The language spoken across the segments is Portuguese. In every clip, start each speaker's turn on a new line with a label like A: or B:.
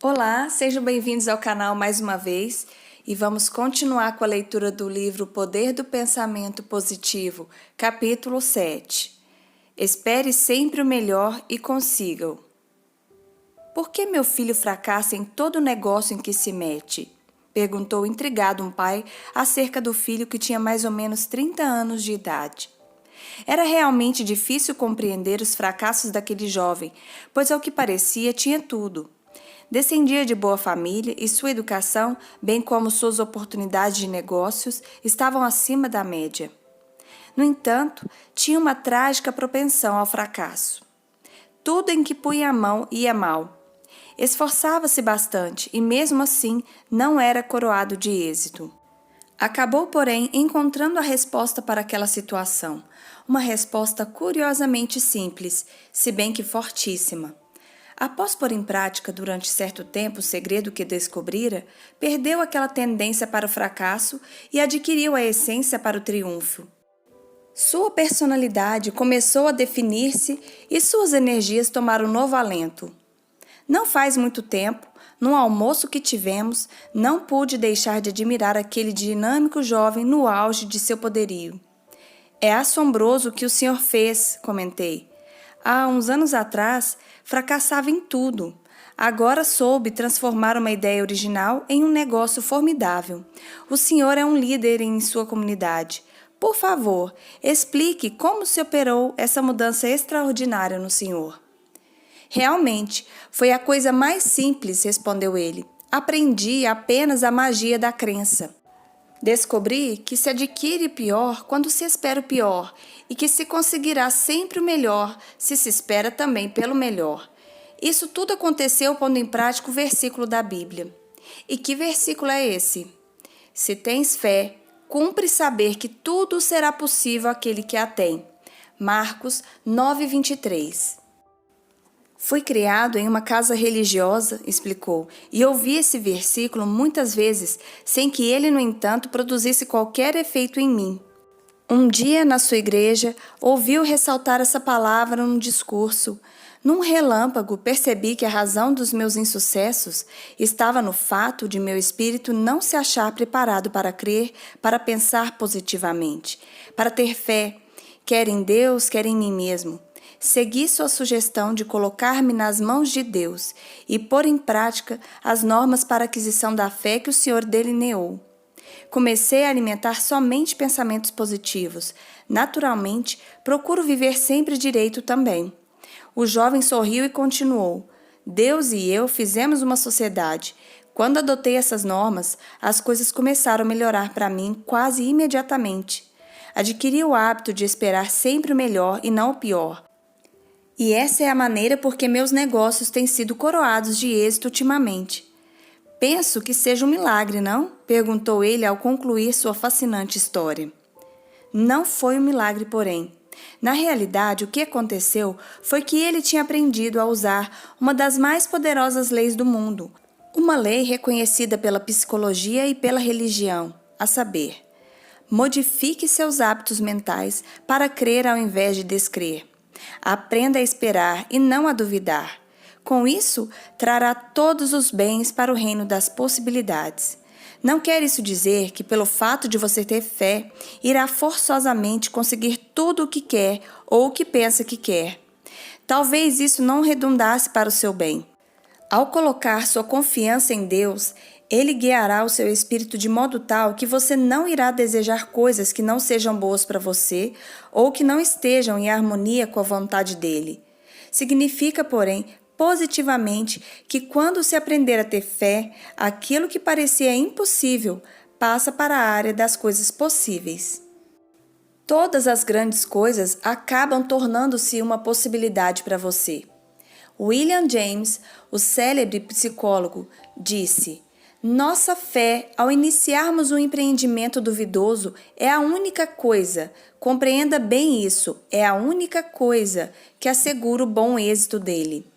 A: Olá, sejam bem-vindos ao canal mais uma vez e vamos continuar com a leitura do livro Poder do Pensamento Positivo, capítulo 7. Espere sempre o melhor e consiga-o. Por que meu filho fracassa em todo negócio em que se mete? Perguntou intrigado um pai acerca do filho que tinha mais ou menos 30 anos de idade. Era realmente difícil compreender os fracassos daquele jovem, pois ao que parecia tinha tudo. Descendia de boa família e sua educação, bem como suas oportunidades de negócios, estavam acima da média. No entanto, tinha uma trágica propensão ao fracasso. Tudo em que punha a mão ia mal. Esforçava-se bastante e, mesmo assim, não era coroado de êxito. Acabou, porém, encontrando a resposta para aquela situação. Uma resposta curiosamente simples, se bem que fortíssima. Após pôr em prática durante certo tempo o segredo que descobrira, perdeu aquela tendência para o fracasso e adquiriu a essência para o triunfo. Sua personalidade começou a definir-se e suas energias tomaram novo alento. Não faz muito tempo, num almoço que tivemos, não pude deixar de admirar aquele dinâmico jovem no auge de seu poderio. É assombroso o que o senhor fez, comentei. Há uns anos atrás, fracassava em tudo. Agora soube transformar uma ideia original em um negócio formidável. O senhor é um líder em sua comunidade. Por favor, explique como se operou essa mudança extraordinária no senhor. Realmente, foi a coisa mais simples, respondeu ele. Aprendi apenas a magia da crença. Descobri que se adquire pior quando se espera o pior e que se conseguirá sempre o melhor se se espera também pelo melhor. Isso tudo aconteceu pondo em prática o versículo da Bíblia. E que versículo é esse? Se tens fé, cumpre saber que tudo será possível àquele que a tem. Marcos 9:23. Fui criado em uma casa religiosa, explicou, e ouvi esse versículo muitas vezes, sem que ele, no entanto, produzisse qualquer efeito em mim. Um dia, na sua igreja, ouviu ressaltar essa palavra num discurso. Num relâmpago, percebi que a razão dos meus insucessos estava no fato de meu espírito não se achar preparado para crer, para pensar positivamente, para ter fé, quer em Deus, quer em mim mesmo. Segui sua sugestão de colocar-me nas mãos de Deus e pôr em prática as normas para a aquisição da fé que o Senhor delineou. Comecei a alimentar somente pensamentos positivos. Naturalmente, procuro viver sempre direito também. O jovem sorriu e continuou. Deus e eu fizemos uma sociedade. Quando adotei essas normas, as coisas começaram a melhorar para mim quase imediatamente. Adquiri o hábito de esperar sempre o melhor e não o pior. E essa é a maneira por que meus negócios têm sido coroados de êxito ultimamente. Penso que seja um milagre, não? Perguntou ele ao concluir sua fascinante história. Não foi um milagre, porém. Na realidade, o que aconteceu foi que ele tinha aprendido a usar uma das mais poderosas leis do mundo, uma lei reconhecida pela psicologia e pela religião, a saber, modifique seus hábitos mentais para crer ao invés de descrer. Aprenda a esperar e não a duvidar. Com isso, trará todos os bens para o reino das possibilidades. Não quer isso dizer que, pelo fato de você ter fé, irá forçosamente conseguir tudo o que quer ou o que pensa que quer. Talvez isso não redundasse para o seu bem. Ao colocar sua confiança em Deus, Ele guiará o seu espírito de modo tal que você não irá desejar coisas que não sejam boas para você ou que não estejam em harmonia com a vontade dele. Significa, porém, positivamente que quando se aprender a ter fé, aquilo que parecia impossível passa para a área das coisas possíveis. Todas as grandes coisas acabam tornando-se uma possibilidade para você. William James, o célebre psicólogo, disse: nossa fé, ao iniciarmos um empreendimento duvidoso, é a única coisa, compreenda bem isso, é a única coisa que assegura o bom êxito dele.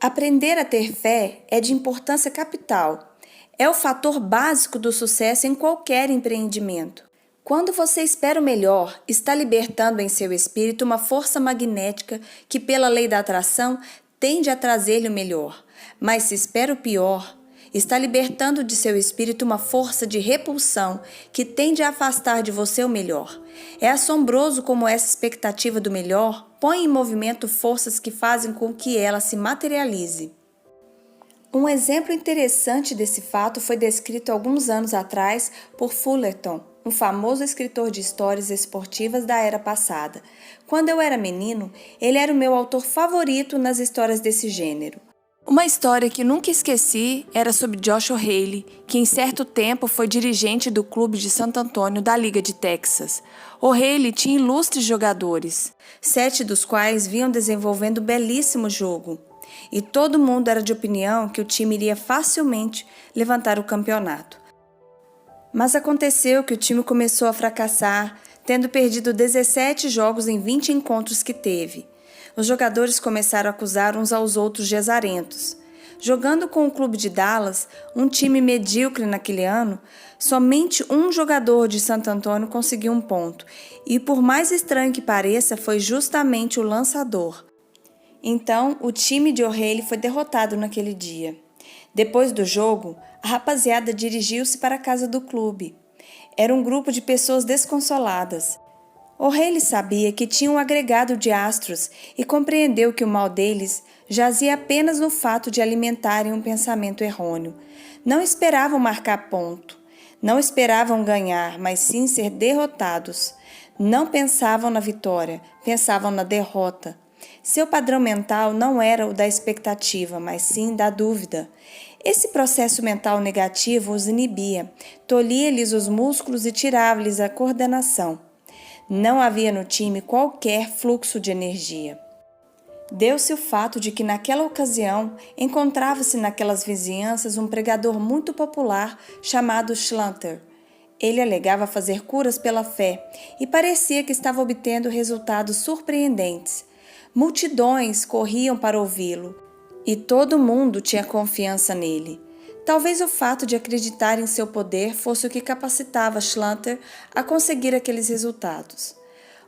A: Aprender a ter fé é de importância capital. É o fator básico do sucesso em qualquer empreendimento. Quando você espera o melhor, está libertando em seu espírito uma força magnética que, pela lei da atração, tende a trazer-lhe o melhor, mas se espera o pior, está libertando de seu espírito uma força de repulsão que tende a afastar de você o melhor. É assombroso como essa expectativa do melhor põe em movimento forças que fazem com que ela se materialize. Um exemplo interessante desse fato foi descrito alguns anos atrás por Fullerton, um famoso escritor de histórias esportivas da era passada. Quando eu era menino, ele era o meu autor favorito nas histórias desse gênero. Uma história que nunca esqueci era sobre Josh O'Reilly, que em certo tempo foi dirigente do clube de Santo Antônio da Liga de Texas. O'Reilly tinha ilustres jogadores, 7 dos quais vinham desenvolvendo um belíssimo jogo. E todo mundo era de opinião que o time iria facilmente levantar o campeonato. Mas aconteceu que o time começou a fracassar, tendo perdido 17 jogos em 20 encontros que teve. Os jogadores começaram a acusar uns aos outros de azarentos. Jogando com o clube de Dallas, um time medíocre naquele ano, somente um jogador de Santo Antônio conseguiu um ponto, e por mais estranho que pareça, foi justamente o lançador. Então, o time de O'Reilly foi derrotado naquele dia. Depois do jogo, a rapaziada dirigiu-se para a casa do clube. Era um grupo de pessoas desconsoladas. O'Reilly sabia que tinha um agregado de astros e compreendeu que o mal deles jazia apenas no fato de alimentarem um pensamento errôneo. Não esperavam marcar ponto. Não esperavam ganhar, mas sim ser derrotados. Não pensavam na vitória, pensavam na derrota. Seu padrão mental não era o da expectativa, mas sim da dúvida. Esse processo mental negativo os inibia, tolhia-lhes os músculos e tirava-lhes a coordenação. Não havia no time qualquer fluxo de energia. Deu-se o fato de que naquela ocasião encontrava-se naquelas vizinhanças um pregador muito popular chamado Schlanter. Ele alegava fazer curas pela fé e parecia que estava obtendo resultados surpreendentes. Multidões corriam para ouvi-lo e todo mundo tinha confiança nele. Talvez o fato de acreditar em seu poder fosse o que capacitava Schlanter a conseguir aqueles resultados.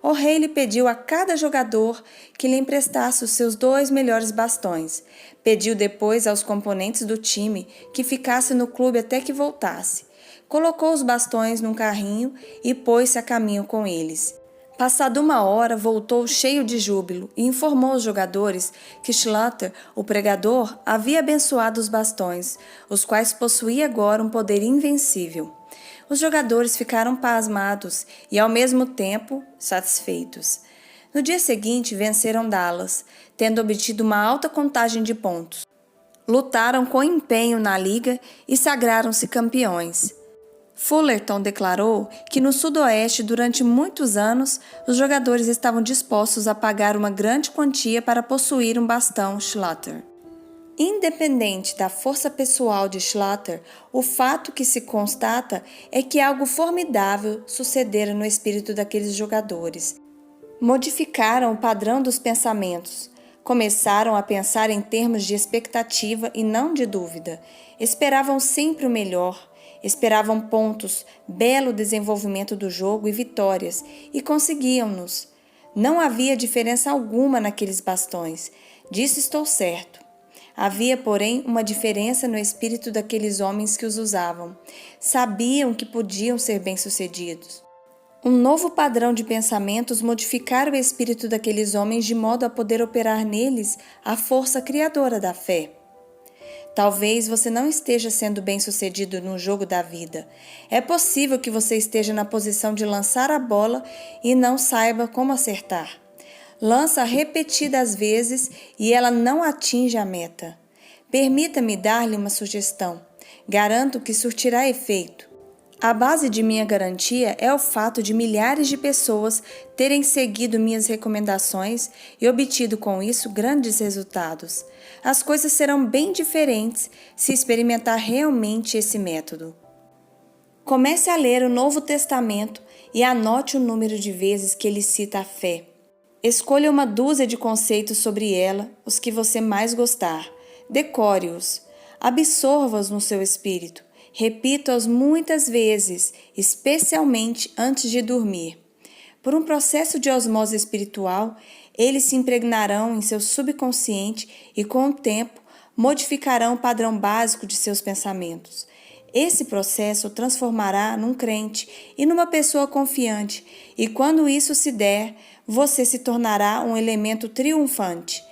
A: O'Reilly pediu a cada jogador que lhe emprestasse os seus 2 melhores bastões. Pediu depois aos componentes do time que ficasse no clube até que voltasse. Colocou os bastões num carrinho e pôs-se a caminho com eles. Passada 1 hora, voltou cheio de júbilo e informou os jogadores que Schlanter, o pregador, havia abençoado os bastões, os quais possuía agora um poder invencível. Os jogadores ficaram pasmados e, ao mesmo tempo, satisfeitos. No dia seguinte, venceram Dallas, tendo obtido uma alta contagem de pontos. Lutaram com empenho na liga e sagraram-se campeões. Fullerton declarou que no Sudoeste, durante muitos anos, os jogadores estavam dispostos a pagar uma grande quantia para possuir um bastão Schlanter. Independente da força pessoal de Schlanter, o fato que se constata é que algo formidável sucedera no espírito daqueles jogadores. Modificaram o padrão dos pensamentos. Começaram a pensar em termos de expectativa e não de dúvida. Esperavam sempre o melhor. Esperavam pontos, belo desenvolvimento do jogo e vitórias, e conseguiam-nos. Não havia diferença alguma naqueles bastões. Disso estou certo. Havia, porém, uma diferença no espírito daqueles homens que os usavam. Sabiam que podiam ser bem-sucedidos. Um novo padrão de pensamentos modificara o espírito daqueles homens de modo a poder operar neles a força criadora da fé. Talvez você não esteja sendo bem-sucedido no jogo da vida. É possível que você esteja na posição de lançar a bola e não saiba como acertar. Lança repetidas vezes e ela não atinge a meta. Permita-me dar-lhe uma sugestão. Garanto que surtirá efeito. A base de minha garantia é o fato de milhares de pessoas terem seguido minhas recomendações e obtido com isso grandes resultados. As coisas serão bem diferentes se experimentar realmente esse método. Comece a ler o Novo Testamento e anote o número de vezes que ele cita a fé. Escolha uma dúzia de conceitos sobre ela, os que você mais gostar. Decore-os. Absorva-os no seu espírito. Repita-os muitas vezes, especialmente antes de dormir. Por um processo de osmose espiritual, eles se impregnarão em seu subconsciente e, com o tempo, modificarão o padrão básico de seus pensamentos. Esse processo o transformará num crente e numa pessoa confiante, e quando isso se der, você se tornará um elemento triunfante.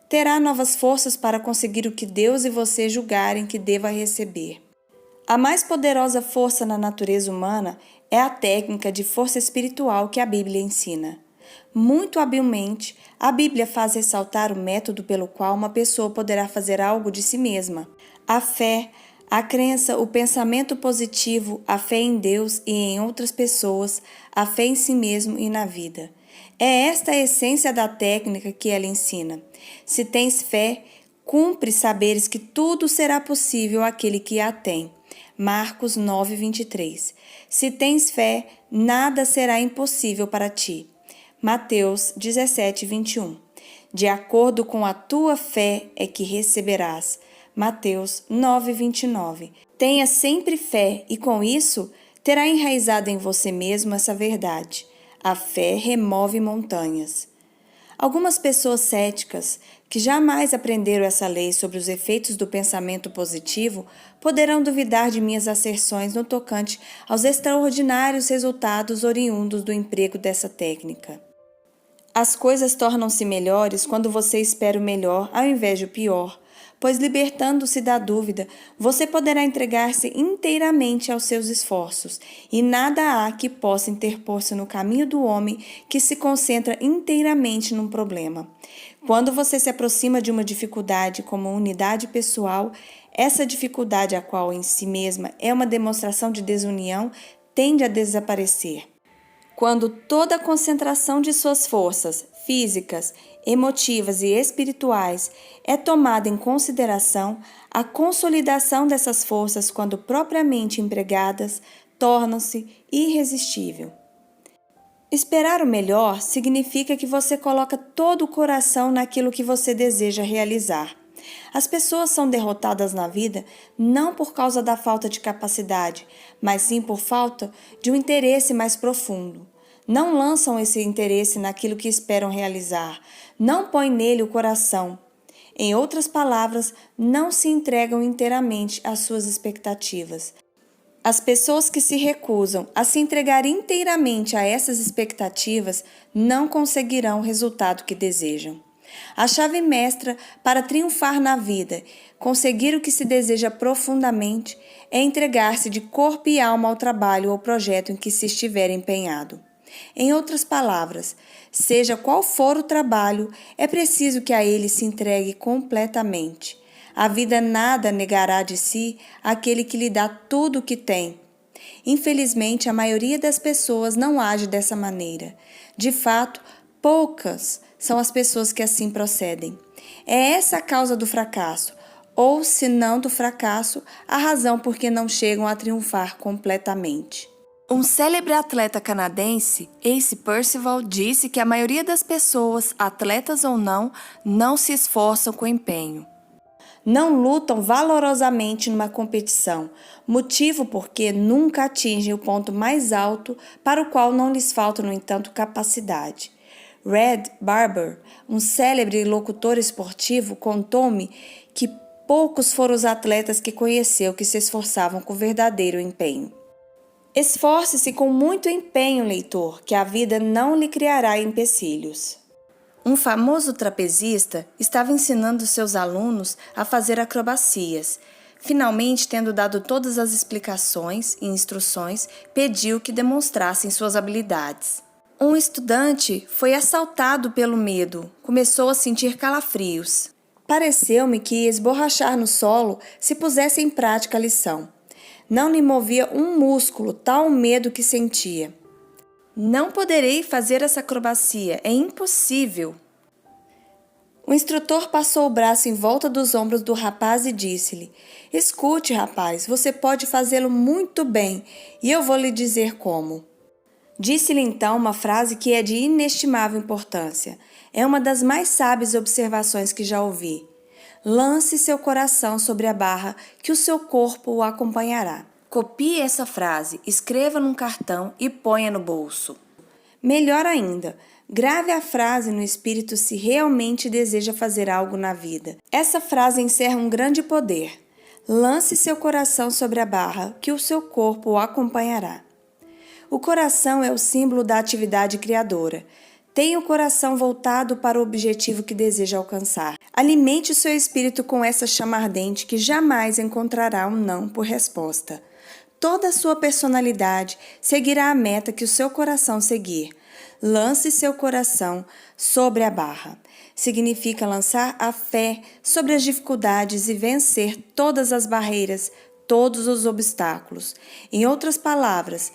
A: Terá novas forças para conseguir o que Deus e você julgarem que deva receber. A mais poderosa força na natureza humana é a técnica de força espiritual que a Bíblia ensina. Muito habilmente, a Bíblia faz ressaltar o método pelo qual uma pessoa poderá fazer algo de si mesma. A fé, a crença, o pensamento positivo, a fé em Deus e em outras pessoas, a fé em si mesmo e na vida. É esta a essência da técnica que ela ensina. Se tens fé, cumpre saberes que tudo será possível àquele que a tem. Marcos 9:23. Se tens fé, nada será impossível para ti. Mateus 17:21. De acordo com a tua fé é que receberás. Mateus 9:29. Tenha sempre fé e com isso terá enraizado em você mesmo essa verdade. A fé remove montanhas. Algumas pessoas céticas, que jamais aprenderam essa lei sobre os efeitos do pensamento positivo, poderão duvidar de minhas asserções no tocante aos extraordinários resultados oriundos do emprego dessa técnica. As coisas tornam-se melhores quando você espera o melhor ao invés do pior, pois libertando-se da dúvida, você poderá entregar-se inteiramente aos seus esforços, e nada há que possa interpor-se no caminho do homem que se concentra inteiramente num problema. Quando você se aproxima de uma dificuldade como unidade pessoal, essa dificuldade, a qual em si mesma é uma demonstração de desunião, tende a desaparecer. Quando toda a concentração de suas forças físicas, emotivas e espirituais é tomada em consideração, a consolidação dessas forças, quando propriamente empregadas, torna-se irresistível. Esperar o melhor significa que você coloca todo o coração naquilo que você deseja realizar. As pessoas são derrotadas na vida não por causa da falta de capacidade, mas sim por falta de um interesse mais profundo. Não lançam esse interesse naquilo que esperam realizar, não põem nele o coração. Em outras palavras, não se entregam inteiramente às suas expectativas. As pessoas que se recusam a se entregar inteiramente a essas expectativas não conseguirão o resultado que desejam. A chave mestra para triunfar na vida, conseguir o que se deseja profundamente, é entregar-se de corpo e alma ao trabalho ou projeto em que se estiver empenhado. Em outras palavras, seja qual for o trabalho, é preciso que a ele se entregue completamente. A vida nada negará de si àquele que lhe dá tudo o que tem. Infelizmente, a maioria das pessoas não age dessa maneira. De fato, poucas são as pessoas que assim procedem. É essa a causa do fracasso, ou, se não do fracasso, a razão por que não chegam a triunfar completamente. Um célebre atleta canadense, Ace Percival, disse que a maioria das pessoas, atletas ou não se esforçam com empenho. Não lutam valorosamente numa competição, motivo porque nunca atingem o ponto mais alto para o qual não lhes falta, no entanto, capacidade. Red Barber, um célebre locutor esportivo, contou-me que poucos foram os atletas que conheceu que se esforçavam com verdadeiro empenho. Esforce-se com muito empenho, leitor, que a vida não lhe criará empecilhos. Um famoso trapezista estava ensinando seus alunos a fazer acrobacias. Finalmente, tendo dado todas as explicações e instruções, pediu que demonstrassem suas habilidades. Um estudante foi assaltado pelo medo, começou a sentir calafrios. Pareceu-me que ia esborrachar no solo se pusesse em prática a lição. Não lhe movia um músculo, tal o medo que sentia. Não poderei fazer essa acrobacia, é impossível. O instrutor passou o braço em volta dos ombros do rapaz e disse-lhe: Escute, rapaz, você pode fazê-lo muito bem, e eu vou lhe dizer como. Disse-lhe então uma frase que é de inestimável importância. É uma das mais sábias observações que já ouvi. Lance seu coração sobre a barra, que o seu corpo o acompanhará. Copie essa frase, escreva num cartão e ponha no bolso. Melhor ainda, grave a frase no espírito se realmente deseja fazer algo na vida. Essa frase encerra um grande poder. Lance seu coração sobre a barra, que o seu corpo o acompanhará. O coração é o símbolo da atividade criadora. Tenha o coração voltado para o objetivo que deseja alcançar. Alimente o seu espírito com essa chama ardente que jamais encontrará um não por resposta. Toda a sua personalidade seguirá a meta que o seu coração seguir. Lance seu coração sobre a barra. Significa lançar a fé sobre as dificuldades e vencer todas as barreiras, todos os obstáculos. Em outras palavras,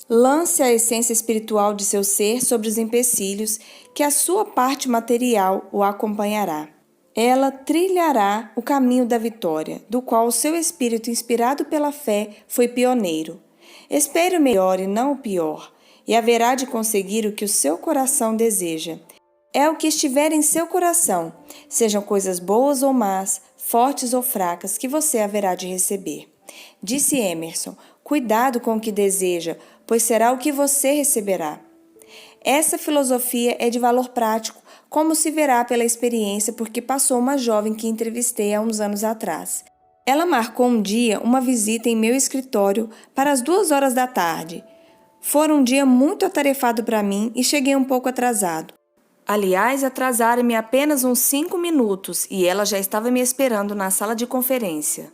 A: lance a essência espiritual de seu ser sobre os empecilhos, que a sua parte material o acompanhará. Ela trilhará o caminho da vitória, do qual o seu espírito, inspirado pela fé, foi pioneiro. Espere o melhor e não o pior, e haverá de conseguir o que o seu coração deseja. É o que estiver em seu coração, sejam coisas boas ou más, fortes ou fracas, que você haverá de receber. Disse Emerson, cuidado com o que deseja, pois será o que você receberá. Essa filosofia é de valor prático, como se verá pela experiência porque passou uma jovem que entrevistei há uns anos atrás. Ela marcou um dia uma visita em meu escritório para as 2 horas da tarde. Foi um dia muito atarefado para mim e cheguei um pouco atrasado. Aliás, atrasaram-me apenas uns 5 minutos e ela já estava me esperando na sala de conferência.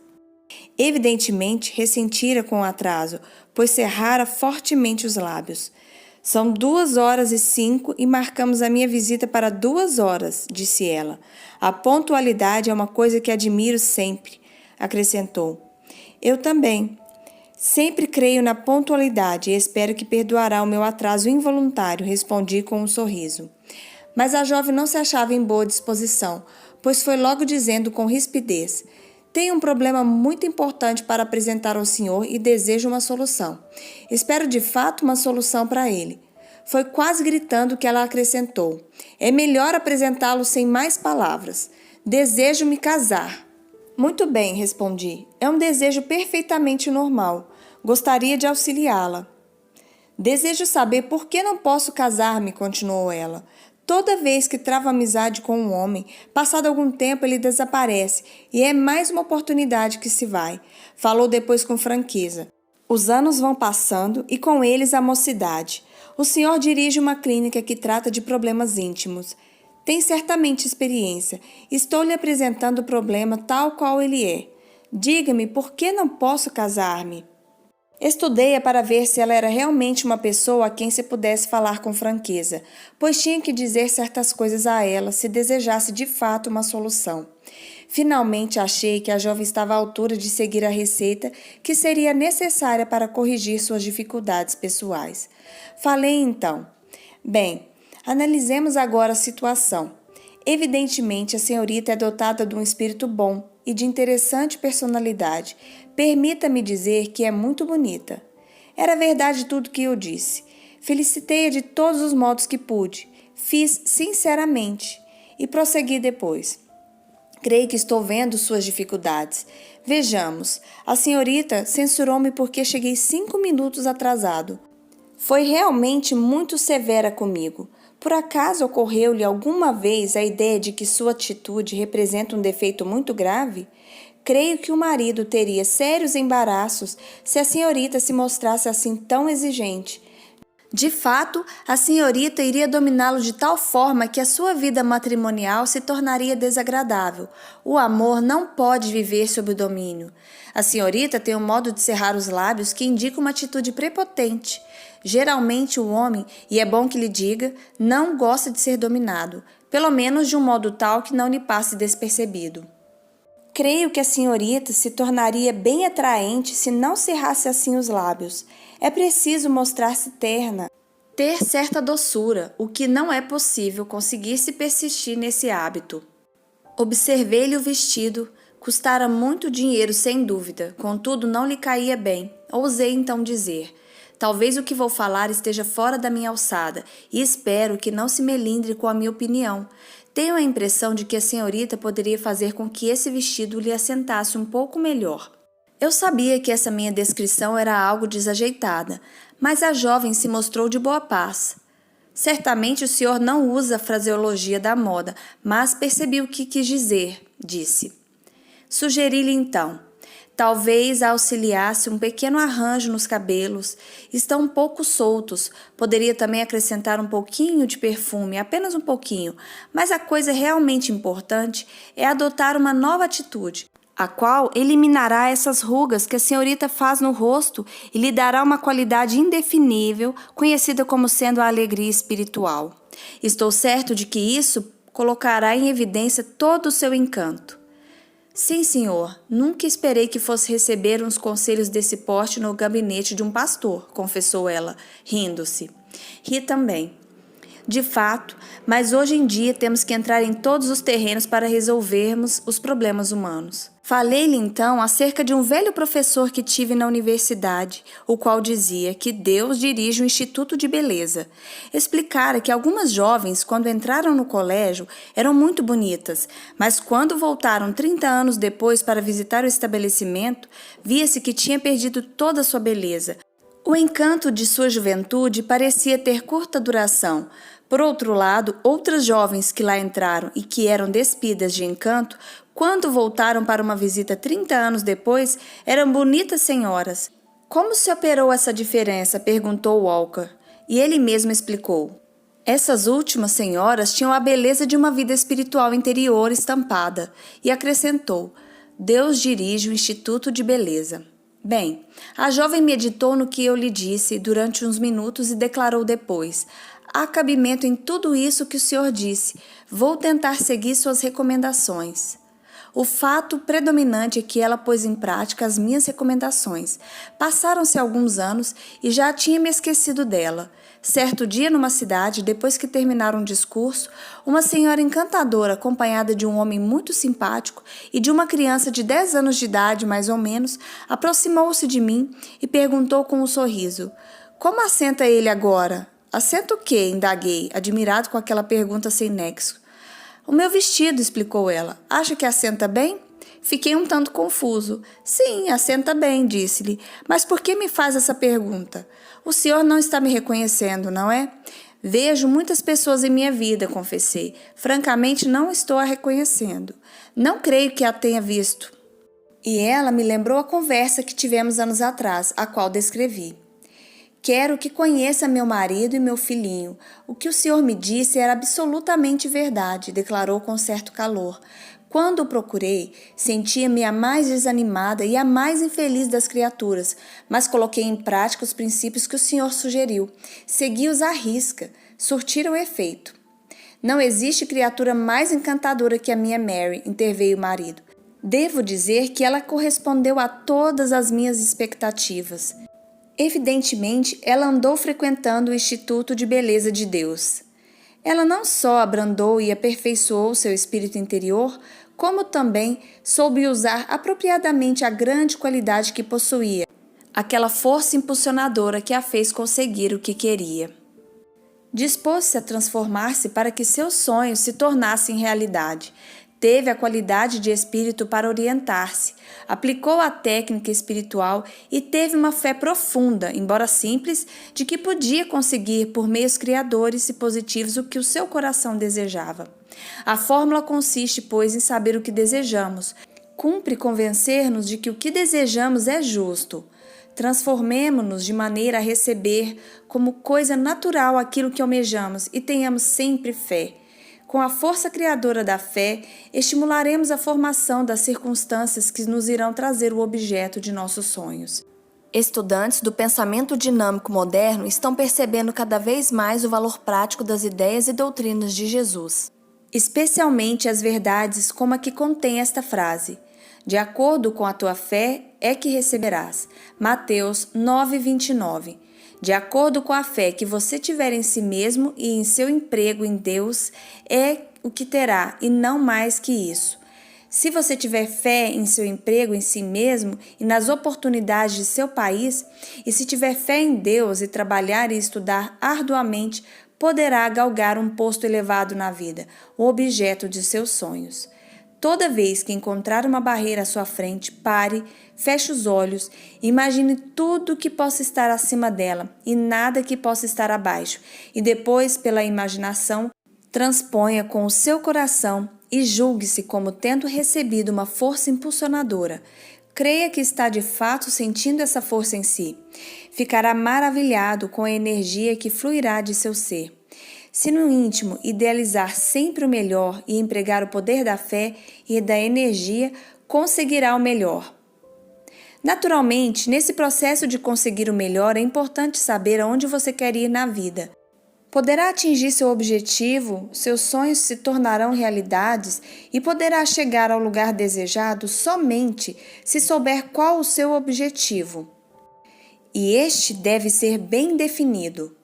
A: Evidentemente, ressentira com o atraso, pois cerrara fortemente os lábios. São 2h05 e marcamos a minha visita para 2 horas, disse ela. A pontualidade é uma coisa que admiro sempre, acrescentou. Eu também. Sempre creio na pontualidade e espero que perdoará o meu atraso involuntário, respondi com um sorriso. Mas a jovem não se achava em boa disposição, pois foi logo dizendo com rispidez: tenho um problema muito importante para apresentar ao senhor e desejo uma solução. Espero de fato uma solução para ele. Foi quase gritando que ela acrescentou: é melhor apresentá-lo sem mais palavras. Desejo me casar. Muito bem, respondi. É um desejo perfeitamente normal. Gostaria de auxiliá-la. Desejo saber por que não posso casar-me, continuou ela. Toda vez que travo amizade com um homem, passado algum tempo ele desaparece e é mais uma oportunidade que se vai. Falou depois com franqueza. Os anos vão passando e com eles a mocidade. O senhor dirige uma clínica que trata de problemas íntimos. Tem certamente experiência. Estou lhe apresentando o problema tal qual ele é. Diga-me por que não posso casar-me? Estudei-a para ver se ela era realmente uma pessoa a quem se pudesse falar com franqueza, pois tinha que dizer certas coisas a ela se desejasse de fato uma solução. Finalmente achei que a jovem estava à altura de seguir a receita que seria necessária para corrigir suas dificuldades pessoais. Falei então: bem, analisemos agora a situação. Evidentemente, a senhorita é dotada de um espírito bom e de interessante personalidade. Permita-me dizer que é muito bonita. Era verdade tudo que eu disse. Felicitei-a de todos os modos que pude. Fiz sinceramente e prossegui depois. Creio que estou vendo suas dificuldades. Vejamos, a senhorita censurou-me porque cheguei 5 minutos atrasado. Foi realmente muito severa comigo. Por acaso ocorreu-lhe alguma vez a ideia de que sua atitude representa um defeito muito grave? Creio que o marido teria sérios embaraços se a senhorita se mostrasse assim tão exigente. De fato, a senhorita iria dominá-lo de tal forma que a sua vida matrimonial se tornaria desagradável. O amor não pode viver sob o domínio. A senhorita tem um modo de cerrar os lábios que indica uma atitude prepotente. Geralmente o homem, e é bom que lhe diga, não gosta de ser dominado, pelo menos de um modo tal que não lhe passe despercebido. Creio que a senhorita se tornaria bem atraente se não cerrasse assim os lábios. É preciso mostrar-se terna, ter certa doçura, o que não é possível conseguir se persistir nesse hábito. Observei-lhe o vestido, custara muito dinheiro sem dúvida, contudo não lhe caía bem. Ousei então dizer: talvez o que vou falar esteja fora da minha alçada e espero que não se melindre com a minha opinião. Tenho a impressão de que a senhorita poderia fazer com que esse vestido lhe assentasse um pouco melhor. Eu sabia que essa minha descrição era algo desajeitada, mas a jovem se mostrou de boa paz. Certamente o senhor não usa a fraseologia da moda, mas percebi o que quis dizer, disse. Sugeri-lhe então. Talvez auxiliasse um pequeno arranjo nos cabelos. Estão um pouco soltos. Poderia também acrescentar um pouquinho de perfume, apenas um pouquinho. Mas a coisa realmente importante é adotar uma nova atitude, a qual eliminará essas rugas que a senhorita faz no rosto e lhe dará uma qualidade indefinível, conhecida como sendo a alegria espiritual. Estou certo de que isso colocará em evidência todo o seu encanto. Sim, senhor, nunca esperei que fosse receber uns conselhos desse porte no gabinete de um pastor, confessou ela, rindo-se. Ri também. De fato, mas hoje em dia temos que entrar em todos os terrenos para resolvermos os problemas humanos. Falei-lhe então acerca de um velho professor que tive na universidade, o qual dizia que Deus dirige o Instituto de Beleza. Explicara que algumas jovens, quando entraram no colégio, eram muito bonitas, mas quando voltaram 30 anos depois para visitar o estabelecimento, via-se que tinha perdido toda a sua beleza. O encanto de sua juventude parecia ter curta duração. Por outro lado, outras jovens que lá entraram e que eram despidas de encanto, quando voltaram para uma visita 30 anos depois, eram bonitas senhoras. Como se operou essa diferença? Perguntou Walker. E ele mesmo explicou. Essas últimas senhoras tinham a beleza de uma vida espiritual interior estampada. E acrescentou, Deus dirige o Instituto de Beleza. Bem, a jovem meditou no que eu lhe disse durante uns minutos e declarou depois, há cabimento em tudo isso que o senhor disse. Vou tentar seguir suas recomendações. O fato predominante é que ela pôs em prática as minhas recomendações. Passaram-se alguns anos e já tinha me esquecido dela. Certo dia, numa cidade, depois que terminaram um discurso, uma senhora encantadora, acompanhada de um homem muito simpático e de uma criança de 10 anos de idade, mais ou menos, aproximou-se de mim e perguntou com um sorriso, como assenta ele agora? Assenta o quê? Indaguei, admirado com aquela pergunta sem nexo. O meu vestido, explicou ela. Acha que assenta bem? Fiquei um tanto confuso. Sim, assenta bem, disse-lhe. Mas por que me faz essa pergunta? O senhor não está me reconhecendo, não é? Vejo muitas pessoas em minha vida, confessei. Francamente, não estou a reconhecendo. Não creio que a tenha visto. E ela me lembrou a conversa que tivemos anos atrás, a qual descrevi. Quero que conheça meu marido e meu filhinho. O que o senhor me disse era absolutamente verdade, declarou com certo calor. Quando o procurei, sentia-me a mais desanimada e a mais infeliz das criaturas, mas coloquei em prática os princípios que o senhor sugeriu. Segui-os à risca, surtiram efeito. Não existe criatura mais encantadora que a minha Mary, interveio o marido. Devo dizer que ela correspondeu a todas as minhas expectativas. Evidentemente, ela andou frequentando o Instituto de Beleza de Deus. Ela não só abrandou e aperfeiçoou seu espírito interior, como também soube usar apropriadamente a grande qualidade que possuía, aquela força impulsionadora que a fez conseguir o que queria. Dispôs-se a transformar-se para que seus sonhos se tornassem realidade. Teve a qualidade de espírito para orientar-se, aplicou a técnica espiritual e teve uma fé profunda, embora simples, de que podia conseguir por meios criadores e positivos o que o seu coração desejava. A fórmula consiste, pois, em saber o que desejamos. Cumpre convencer-nos de que o que desejamos é justo. Transformemo-nos de maneira a receber como coisa natural aquilo que almejamos e tenhamos sempre fé. Com a força criadora da fé, estimularemos a formação das circunstâncias que nos irão trazer o objeto de nossos sonhos. Estudantes do pensamento dinâmico moderno estão percebendo cada vez mais o valor prático das ideias e doutrinas de Jesus, especialmente as verdades como a que contém esta frase: de acordo com a tua fé é que receberás. Mateus 9:29. De acordo com a fé que você tiver em si mesmo e em seu emprego em Deus, é o que terá, e não mais que isso. Se você tiver fé em seu emprego em si mesmo e nas oportunidades de seu país, e se tiver fé em Deus e trabalhar e estudar arduamente, poderá galgar um posto elevado na vida, o objeto de seus sonhos. Toda vez que encontrar uma barreira à sua frente, pare, feche os olhos, imagine tudo que possa estar acima dela e nada que possa estar abaixo, e depois, pela imaginação, transponha com o seu coração e julgue-se como tendo recebido uma força impulsionadora. Creia que está de fato sentindo essa força em si. Ficará maravilhado com a energia que fluirá de seu ser. Se no íntimo idealizar sempre o melhor e empregar o poder da fé e da energia, conseguirá o melhor. Naturalmente, nesse processo de conseguir o melhor, é importante saber aonde você quer ir na vida. Poderá atingir seu objetivo, seus sonhos se tornarão realidades e poderá chegar ao lugar desejado somente se souber qual o seu objetivo. E este deve ser bem definido.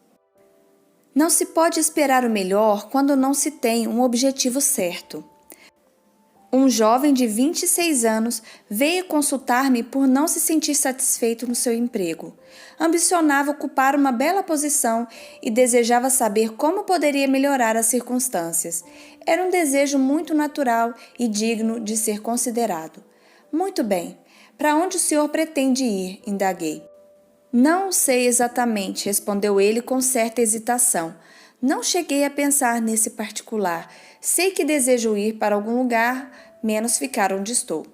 A: Não se pode esperar o melhor quando não se tem um objetivo certo. Um jovem de 26 anos veio consultar-me por não se sentir satisfeito no seu emprego. Ambicionava ocupar uma bela posição e desejava saber como poderia melhorar as circunstâncias. Era um desejo muito natural e digno de ser considerado. Muito bem. Para onde o senhor pretende ir? Indaguei. Não sei exatamente, respondeu ele com certa hesitação. Não cheguei a pensar nesse particular. Sei que desejo ir para algum lugar, menos ficar onde estou.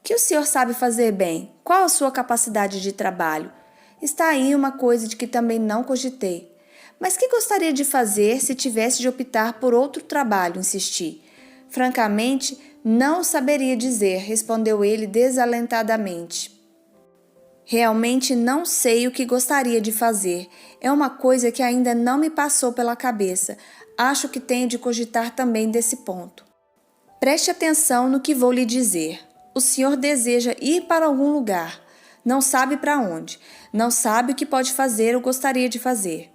A: Que o senhor sabe fazer bem? Qual a sua capacidade de trabalho? Está aí uma coisa de que também não cogitei. Mas que gostaria de fazer se tivesse de optar por outro trabalho? Insisti. Francamente, não saberia dizer, respondeu ele desalentadamente. Realmente não sei o que gostaria de fazer. É uma coisa que ainda não me passou pela cabeça. Acho que tenho de cogitar também desse ponto. Preste atenção no que vou lhe dizer. O senhor deseja ir para algum lugar. Não sabe para onde. Não sabe o que pode fazer ou gostaria de fazer.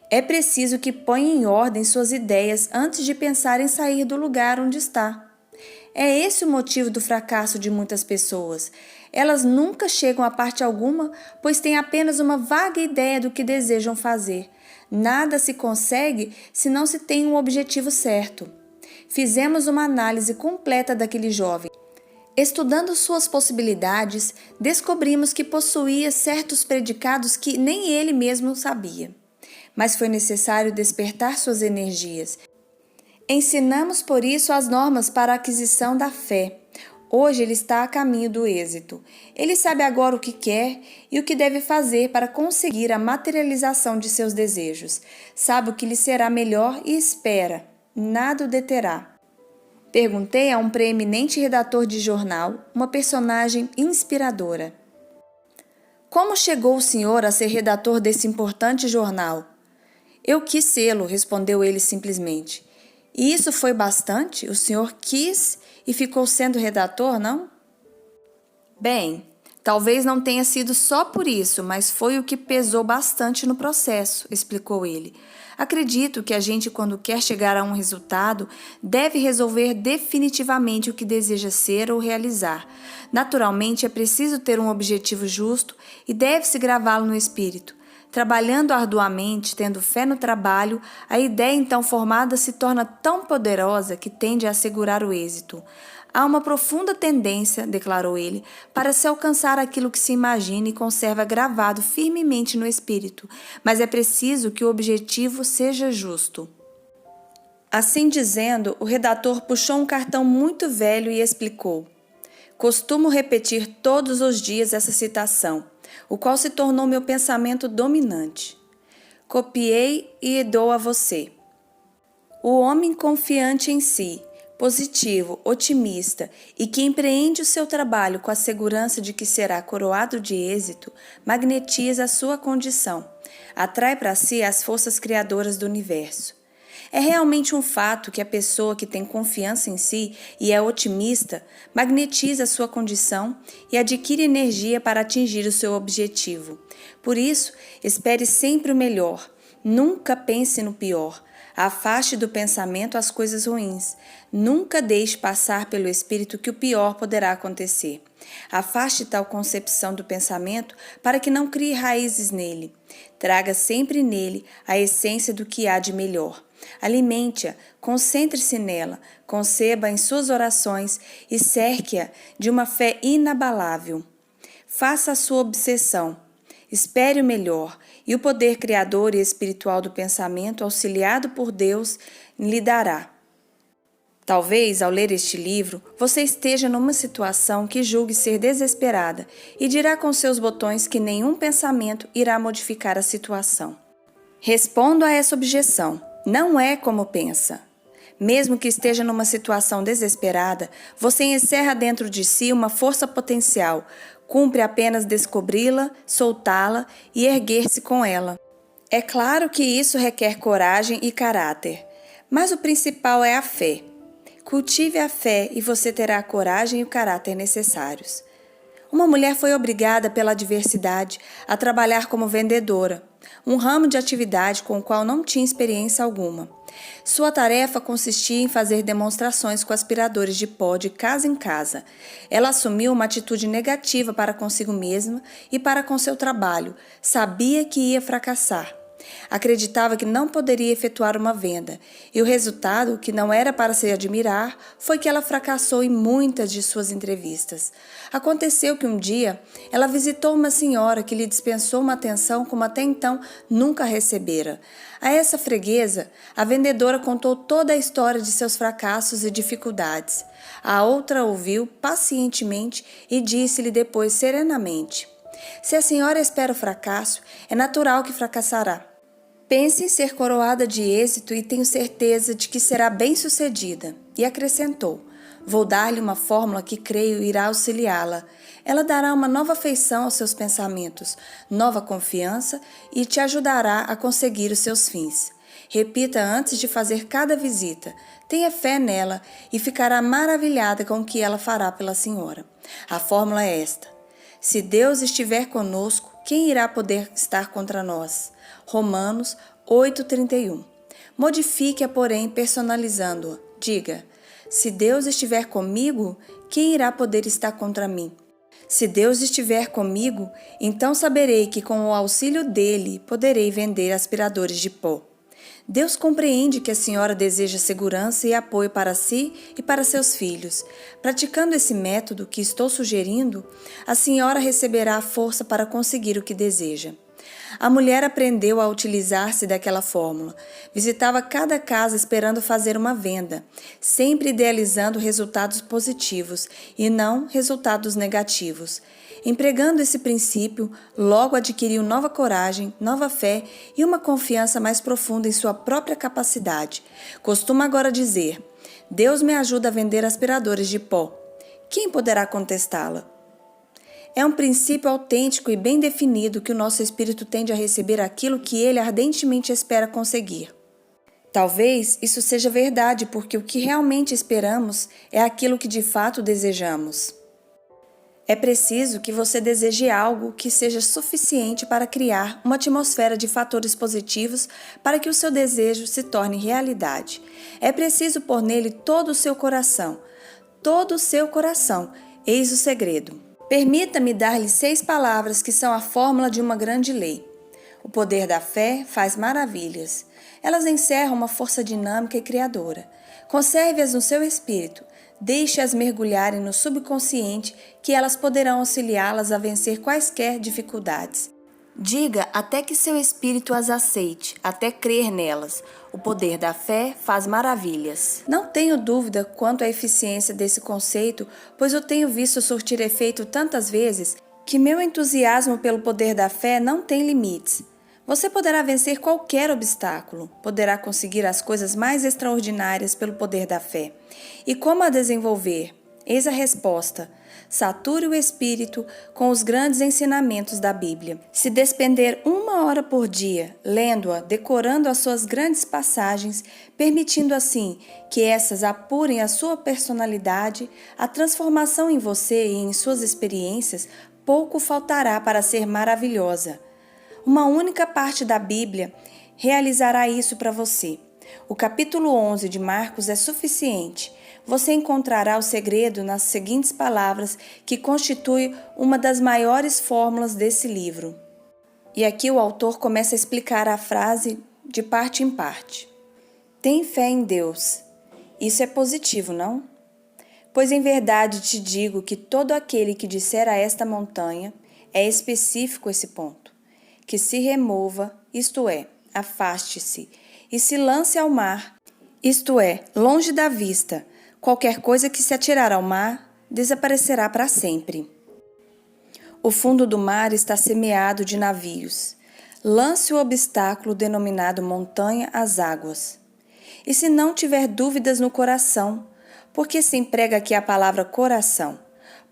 A: É preciso que ponha em ordem suas ideias antes de pensar em sair do lugar onde está. É esse o motivo do fracasso de muitas pessoas. Elas nunca chegam a parte alguma, pois têm apenas uma vaga ideia do que desejam fazer. Nada se consegue se não se tem um objetivo certo. Fizemos uma análise completa daquele jovem. Estudando suas possibilidades, descobrimos que possuía certos predicados que nem ele mesmo sabia. Mas foi necessário despertar suas energias. Ensinamos por isso as normas para a aquisição da fé. Hoje ele está a caminho do êxito. Ele sabe agora o que quer e o que deve fazer para conseguir a materialização de seus desejos. Sabe o que lhe será melhor e espera. Nada o deterá. Perguntei a um preeminente redator de jornal, uma personagem inspiradora. Como chegou o senhor a ser redator desse importante jornal? Eu quis sê-lo, respondeu ele simplesmente. E isso foi bastante? O senhor quis e ficou sendo redator, não? Bem, talvez não tenha sido só por isso, mas foi o que pesou bastante no processo, explicou ele. Acredito que a gente, quando quer chegar a um resultado, deve resolver definitivamente o que deseja ser ou realizar. Naturalmente, é preciso ter um objetivo justo e deve-se gravá-lo no espírito. Trabalhando arduamente, tendo fé no trabalho, a ideia então formada se torna tão poderosa que tende a assegurar o êxito. Há uma profunda tendência, declarou ele, para se alcançar aquilo que se imagina e conserva gravado firmemente no espírito, mas é preciso que o objetivo seja justo. Assim dizendo, o redator puxou um cartão muito velho e explicou. Costumo repetir todos os dias essa citação, o qual se tornou meu pensamento dominante. Copiei e dou a você. O homem confiante em si, positivo, otimista e que empreende o seu trabalho com a segurança de que será coroado de êxito, magnetiza a sua condição, atrai para si as forças criadoras do universo. É realmente um fato que a pessoa que tem confiança em si e é otimista magnetiza a sua condição e adquire energia para atingir o seu objetivo. Por isso, espere sempre o melhor. Nunca pense no pior. Afaste do pensamento as coisas ruins. Nunca deixe passar pelo espírito que o pior poderá acontecer. Afaste tal concepção do pensamento para que não crie raízes nele. Traga sempre nele a essência do que há de melhor. Alimente-a, concentre-se nela, conceba em suas orações e cerque-a de uma fé inabalável. Faça a sua obsessão. Espere o melhor, e o poder criador e espiritual do pensamento, auxiliado por Deus, lhe dará. Talvez, ao ler este livro, você esteja numa situação que julgue ser desesperada e dirá com seus botões que nenhum pensamento irá modificar a situação. Respondo a essa objeção. Não é como pensa. Mesmo que esteja numa situação desesperada, você encerra dentro de si uma força potencial. Cumpre apenas descobri-la, soltá-la e erguer-se com ela. É claro que isso requer coragem e caráter, mas o principal é a fé. Cultive a fé e você terá a coragem e o caráter necessários. Uma mulher foi obrigada pela adversidade a trabalhar como vendedora, um ramo de atividade com o qual não tinha experiência alguma. Sua tarefa consistia em fazer demonstrações com aspiradores de pó de casa em casa. Ela assumiu uma atitude negativa para consigo mesma e para com seu trabalho. Sabia que ia fracassar. Acreditava que não poderia efetuar uma venda, e o resultado, que não era para se admirar, foi que ela fracassou em muitas de suas entrevistas. Aconteceu que um dia ela visitou uma senhora que lhe dispensou uma atenção como até então nunca recebera. A essa freguesa, a vendedora contou toda a história de seus fracassos e dificuldades. A outra ouviu pacientemente e disse-lhe depois serenamente: "Se a senhora espera o fracasso, é natural que fracassará. Pense em ser coroada de êxito e tenho certeza de que será bem-sucedida." E acrescentou: "Vou dar-lhe uma fórmula que creio irá auxiliá-la. Ela dará uma nova feição aos seus pensamentos, nova confiança e te ajudará a conseguir os seus fins. Repita antes de fazer cada visita. Tenha fé nela e ficará maravilhada com o que ela fará pela senhora. A fórmula é esta: se Deus estiver conosco, quem irá poder estar contra nós? Romanos 8,31. Modifique-a, porém, personalizando-a. Diga: se Deus estiver comigo, quem irá poder estar contra mim? Se Deus estiver comigo, então saberei que com o auxílio dele poderei vender aspiradores de pó. Deus compreende que a senhora deseja segurança e apoio para si e para seus filhos. Praticando esse método que estou sugerindo, a senhora receberá a força para conseguir o que deseja." A mulher aprendeu a utilizar-se daquela fórmula. Visitava cada casa esperando fazer uma venda, sempre idealizando resultados positivos e não resultados negativos. Empregando esse princípio, logo adquiriu nova coragem, nova fé e uma confiança mais profunda em sua própria capacidade. Costuma agora dizer: "Deus me ajuda a vender aspiradores de pó." Quem poderá contestá-la? É um princípio autêntico e bem definido que o nosso espírito tende a receber aquilo que ele ardentemente espera conseguir. Talvez isso seja verdade, porque o que realmente esperamos é aquilo que de fato desejamos. É preciso que você deseje algo que seja suficiente para criar uma atmosfera de fatores positivos para que o seu desejo se torne realidade. É preciso pôr nele todo o seu coração. Todo o seu coração. Eis o segredo. Permita-me dar-lhe 6 palavras que são a fórmula de uma grande lei. O poder da fé faz maravilhas. Elas encerram uma força dinâmica e criadora. Conserve-as no seu espírito. Deixe-as mergulharem no subconsciente, que elas poderão auxiliá-las a vencer quaisquer dificuldades. Diga até que seu espírito as aceite, até crer nelas. O poder da fé faz maravilhas. Não tenho dúvida quanto à eficiência desse conceito, pois eu tenho visto surtir efeito tantas vezes que meu entusiasmo pelo poder da fé não tem limites. Você poderá vencer qualquer obstáculo, poderá conseguir as coisas mais extraordinárias pelo poder da fé. E como a desenvolver? Eis a resposta: sature o espírito com os grandes ensinamentos da Bíblia. Se despender 1 hora por dia, lendo-a, decorando as suas grandes passagens, permitindo assim que essas apurem a sua personalidade, a transformação em você e em suas experiências, pouco faltará para ser maravilhosa. Uma única parte da Bíblia realizará isso para você. O capítulo 11 de Marcos é suficiente. Você encontrará o segredo nas seguintes palavras que constituem uma das maiores fórmulas desse livro. E aqui o autor começa a explicar a frase de parte em parte. Tem fé em Deus. Isso é positivo, não? Pois em verdade te digo que todo aquele que disser a esta montanha, é específico esse ponto, que se remova, isto é, afaste-se, e se lance ao mar, isto é, longe da vista, qualquer coisa que se atirar ao mar, desaparecerá para sempre. O fundo do mar está semeado de navios. Lance o obstáculo denominado montanha às águas. E se não tiver dúvidas no coração, por que se emprega aqui a palavra coração?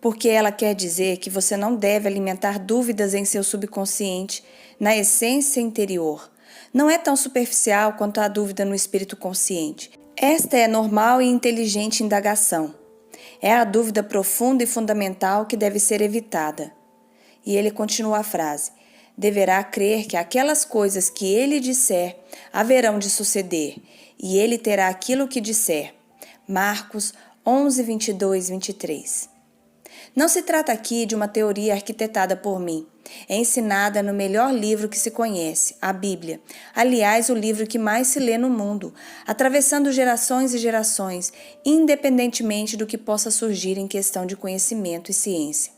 A: Porque ela quer dizer que você não deve alimentar dúvidas em seu subconsciente, na essência interior. Não é tão superficial quanto a dúvida no espírito consciente. Esta é normal e inteligente indagação. É a dúvida profunda e fundamental que deve ser evitada. E ele continua a frase: deverá crer que aquelas coisas que ele disser haverão de suceder, e ele terá aquilo que disser. Marcos 11, 22, 23. Não se trata aqui de uma teoria arquitetada por mim. É ensinada no melhor livro que se conhece, a Bíblia. Aliás, o livro que mais se lê no mundo, atravessando gerações e gerações, independentemente do que possa surgir em questão de conhecimento e ciência.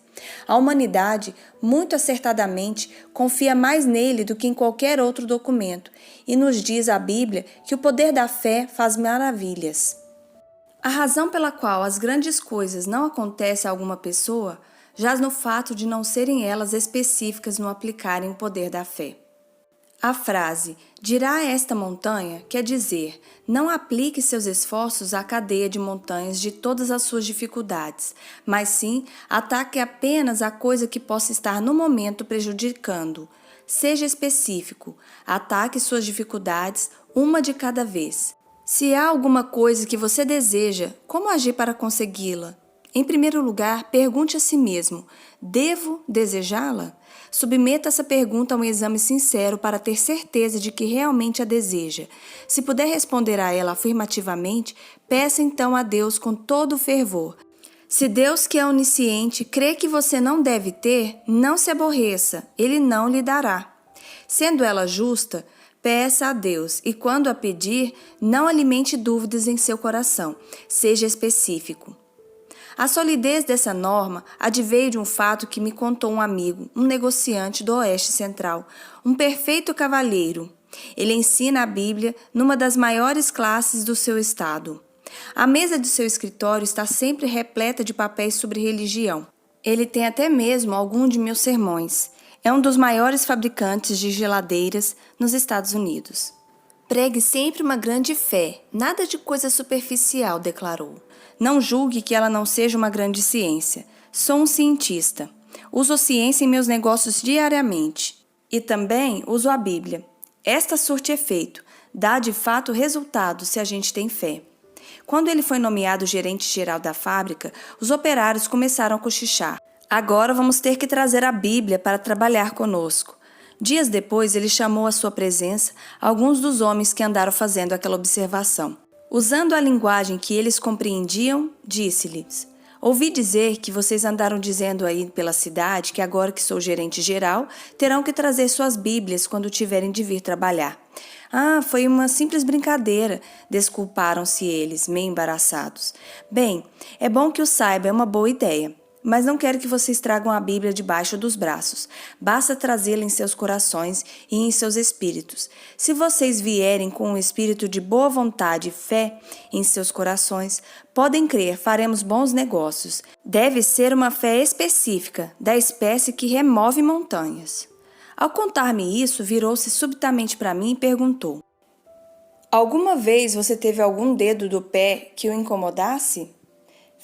A: A humanidade, muito acertadamente, confia mais nele do que em qualquer outro documento, e nos diz a Bíblia que o poder da fé faz maravilhas. A razão pela qual as grandes coisas não acontecem a alguma pessoa jaz no fato de não serem elas específicas no aplicarem o poder da fé. A frase "dirá a esta montanha" quer dizer: não aplique seus esforços à cadeia de montanhas de todas as suas dificuldades, mas sim ataque apenas a coisa que possa estar no momento prejudicando. Seja específico, ataque suas dificuldades uma de cada vez. Se há alguma coisa que você deseja, como agir para consegui-la? Em primeiro lugar, pergunte a si mesmo: devo desejá-la? Submeta essa pergunta a um exame sincero para ter certeza de que realmente a deseja. Se puder responder a ela afirmativamente, peça então a Deus com todo o fervor. Se Deus, que é onisciente, crê que você não deve ter, não se aborreça, Ele não lhe dará. Sendo ela justa, peça a Deus e, quando a pedir, não alimente dúvidas em seu coração. Seja específico. A solidez dessa norma adveio de um fato que me contou um amigo, um negociante do Oeste Central, um perfeito cavalheiro. Ele ensina a Bíblia numa das maiores classes do seu estado. A mesa de seu escritório está sempre repleta de papéis sobre religião. Ele tem até mesmo algum de meus sermões. É um dos maiores fabricantes de geladeiras nos Estados Unidos. Pregue sempre uma grande fé, nada de coisa superficial, declarou. Não julgue que ela não seja uma grande ciência. Sou um cientista. Uso ciência em meus negócios diariamente. E também uso a Bíblia. Esta surte efeito, dá de fato resultado se a gente tem fé. Quando ele foi nomeado gerente-geral da fábrica, os operários começaram a cochichar. Agora vamos ter que trazer a Bíblia para trabalhar conosco. Dias depois, ele chamou à sua presença alguns dos homens que andaram fazendo aquela observação. Usando a linguagem que eles compreendiam, disse-lhes: ouvi dizer que vocês andaram dizendo aí pela cidade que agora que sou gerente geral, terão que trazer suas Bíblias quando tiverem de vir trabalhar. Ah, foi uma simples brincadeira, desculparam-se eles, meio embaraçados. Bem, é bom que o saiba, é uma boa ideia. Mas não quero que vocês tragam a Bíblia debaixo dos braços. Basta trazê-la em seus corações e em seus espíritos. Se vocês vierem com um espírito de boa vontade e fé em seus corações, podem crer, faremos bons negócios. Deve ser uma fé específica, da espécie que remove montanhas. Ao contar-me isso, virou-se subitamente para mim e perguntou: alguma vez você teve algum dedo do pé que o incomodasse?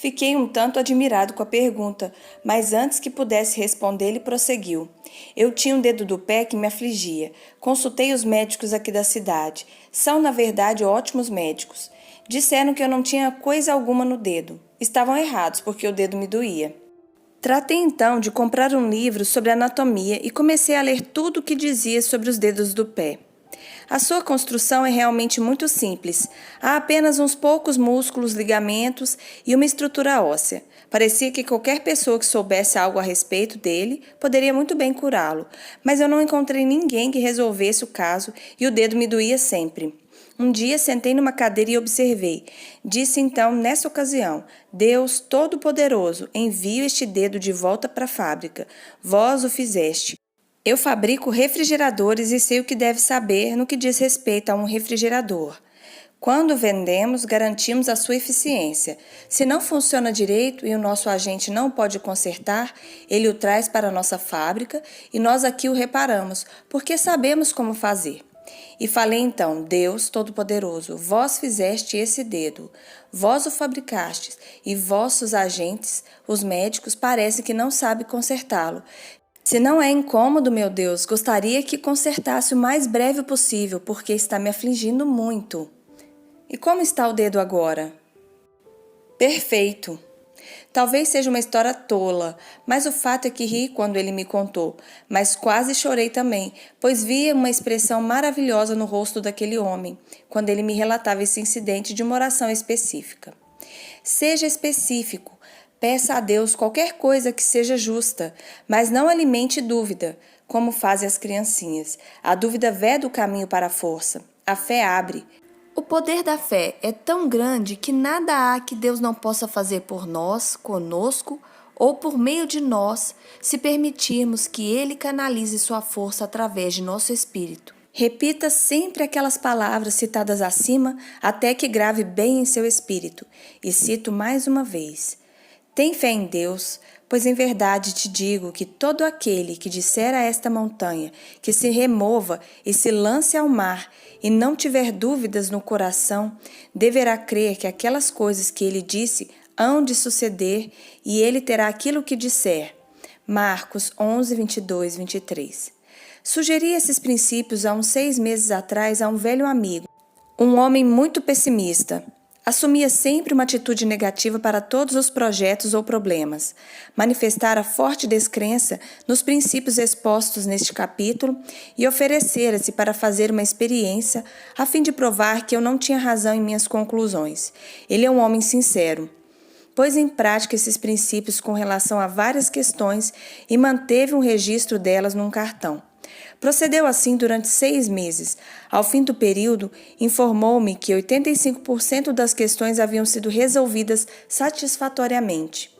A: Fiquei um tanto admirado com a pergunta, mas antes que pudesse responder, ele prosseguiu. Eu tinha um dedo do pé que me afligia. Consultei os médicos aqui da cidade. São, na verdade, ótimos médicos. Disseram que eu não tinha coisa alguma no dedo. Estavam errados, porque o dedo me doía. Tratei então de comprar um livro sobre anatomia e comecei a ler tudo o que dizia sobre os dedos do pé. A sua construção é realmente muito simples. Há apenas uns poucos músculos, ligamentos e uma estrutura óssea. Parecia que qualquer pessoa que soubesse algo a respeito dele poderia muito bem curá-lo, mas eu não encontrei ninguém que resolvesse o caso e o dedo me doía sempre. Um dia sentei numa cadeira e observei. Disse então, nessa ocasião: Deus Todo-Poderoso, envio este dedo de volta para a fábrica. Vós o fizeste. Eu fabrico refrigeradores e sei o que deve saber no que diz respeito a um refrigerador. Quando vendemos, garantimos a sua eficiência. Se não funciona direito e o nosso agente não pode consertar, ele o traz para a nossa fábrica e nós aqui o reparamos, porque sabemos como fazer. E falei então: Deus Todo-Poderoso, vós fizeste esse dedo, vós o fabricastes, e vossos agentes, os médicos, parece que não sabem consertá-lo. Se não é incômodo, meu Deus, gostaria que consertasse o mais breve possível, porque está me afligindo muito. E como está o dedo agora? Perfeito. Talvez seja uma história tola, mas o fato é que ri quando ele me contou, mas quase chorei também, pois via uma expressão maravilhosa no rosto daquele homem, quando ele me relatava esse incidente de uma oração específica. Seja específico, peça a Deus qualquer coisa que seja justa, mas não alimente dúvida, como fazem as criancinhas. A dúvida veda o caminho para a força, a fé abre. O poder da fé é tão grande que nada há que Deus não possa fazer por nós, conosco ou por meio de nós, se permitirmos que Ele canalize sua força através de nosso espírito. Repita sempre aquelas palavras citadas acima até que grave bem em seu espírito. E cito mais uma vez: tem fé em Deus, pois em verdade te digo que todo aquele que disser a esta montanha que se remova e se lance ao mar e não tiver dúvidas no coração, deverá crer que aquelas coisas que ele disse hão de suceder e ele terá aquilo que disser. Marcos 11, 22, 23. Sugeri esses princípios há uns 6 meses atrás a um velho amigo, um homem muito pessimista. Assumia sempre uma atitude negativa para todos os projetos ou problemas. Manifestara forte descrença nos princípios expostos neste capítulo e oferecera-se para fazer uma experiência a fim de provar que eu não tinha razão em minhas conclusões. Ele é um homem sincero. Pôs em prática esses princípios com relação a várias questões e manteve um registro delas num cartão. Procedeu assim durante 6 meses. Ao fim do período, informou-me que 85% das questões haviam sido resolvidas satisfatoriamente.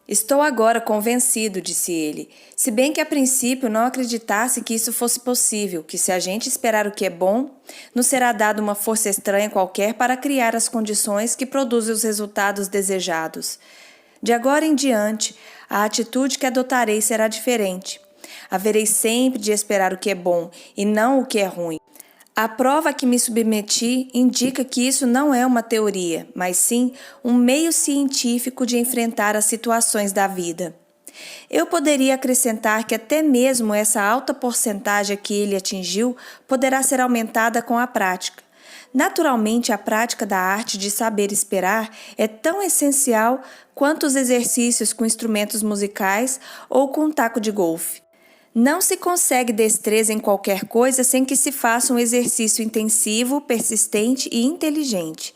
A: Estou agora convencido, disse ele, se bem que a princípio não acreditasse que isso fosse possível, que se a gente esperar o que é bom, nos será dada uma força estranha qualquer para criar as condições que produzem os resultados desejados. De agora em diante, a atitude que adotarei será diferente. Haverei sempre de esperar o que é bom e não o que é ruim. A prova a que me submeti indica que isso não é uma teoria, mas sim um meio científico de enfrentar as situações da vida. Eu poderia acrescentar que até mesmo essa alta porcentagem que ele atingiu poderá ser aumentada com a prática. Naturalmente, a prática da arte de saber esperar é tão essencial quanto os exercícios com instrumentos musicais ou com um taco de golfe. Não se consegue destreza em qualquer coisa sem que se faça um exercício intensivo, persistente e inteligente.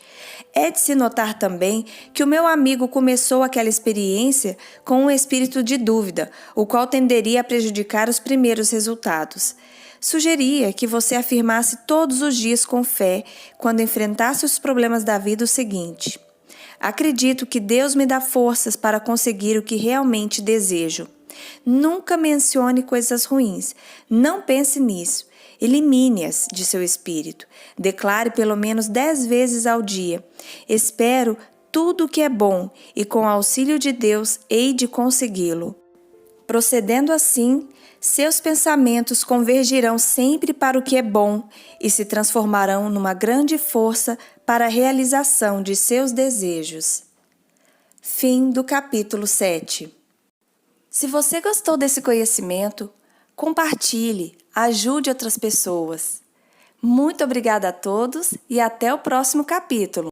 A: É de se notar também que o meu amigo começou aquela experiência com um espírito de dúvida, o qual tenderia a prejudicar os primeiros resultados. Sugeria que você afirmasse todos os dias com fé, quando enfrentasse os problemas da vida, o seguinte: acredito que Deus me dá forças para conseguir o que realmente desejo. Nunca mencione coisas ruins. Não pense nisso. Elimine-as de seu espírito. Declare pelo menos 10 vezes ao dia: espero tudo o que é bom e com o auxílio de Deus hei de consegui-lo. Procedendo assim, seus pensamentos convergirão sempre para o que é bom e se transformarão numa grande força para a realização de seus desejos. Fim do capítulo 7. Se você gostou desse conhecimento, compartilhe, ajude outras pessoas. Muito obrigada a todos e até o próximo capítulo.